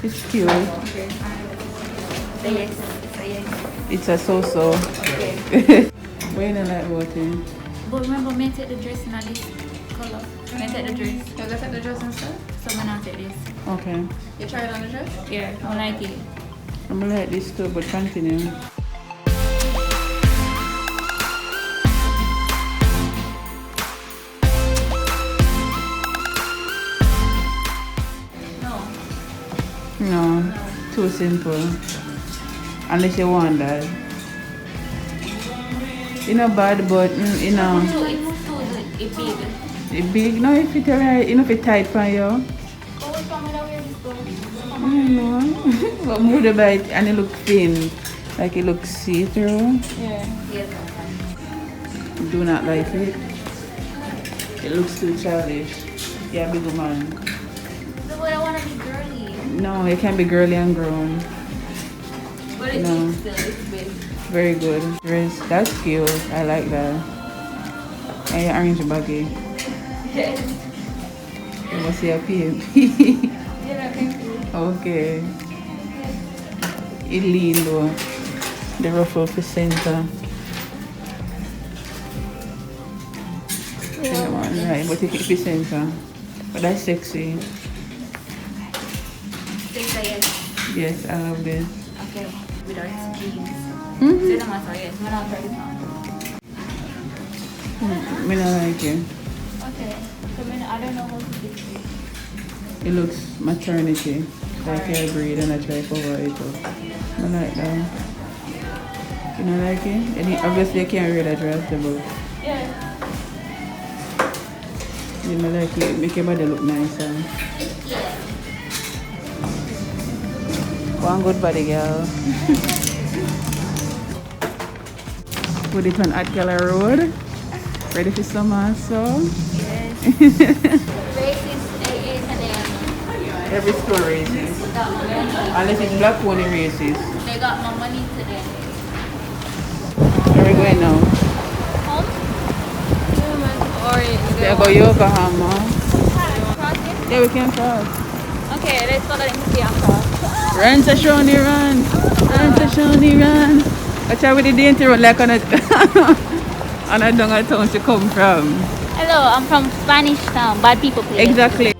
It's cute. Okay. Yes. It's a so-so. Okay. Why you don't like about it? But remember, me take the dress in this color. Me take the dress. You gonna take the dress instead? So I'm gonna take this. Okay. You try it on the dress? Yeah, I like it. I'm gonna like this too, but continue. No, too simple. Unless you want that. You know bad, but you know. It's big. It big. No, if it alright, you know if it tight for you. Oh, which one would I wear this for? I don't know. But move the bite and it look thin. Like it looks see-through. Yeah. Yes. Do not like it. It looks too childish. Yeah, big man. So I want to be girly. No, it can be girly and grown. But it's No. still, it's big. Very good. Dress. That's cute. I like that. And your orange baggy. Yes. You must see a PMP. Yeah, thank you. Okay. It lean though. The ruffle for center. Yeah. Right, but it keep it center. But that's sexy. Yes. Yes, I love this. Okay. With our jeans. Mm-hmm. Say no matter, yes. I'm not try this on. I don't like it. Okay. So I don't know how to do this. It looks maternity. Like hair breed and I try to cover it up. I like that. You don't like it? And obviously I can't wear that dress though. Yeah. You don't like it. Make your body look nicer. One good body, girl. Put it on Atkala Road. Ready for summer, so? Yes. Racist A&M. Every store racist. Unless it's black pony racist. They got my money today. Where are we going now? Home? Or Yeah, go Yokohama. crossing? Yeah, we can cross. Okay, let's go let me see our cross. Run to Shawnee, run. Run to Shawnee, run. Watch out with the dainty road like on a on a town to come from. Hello, I'm from Spanish Town. Bad people place. Exactly.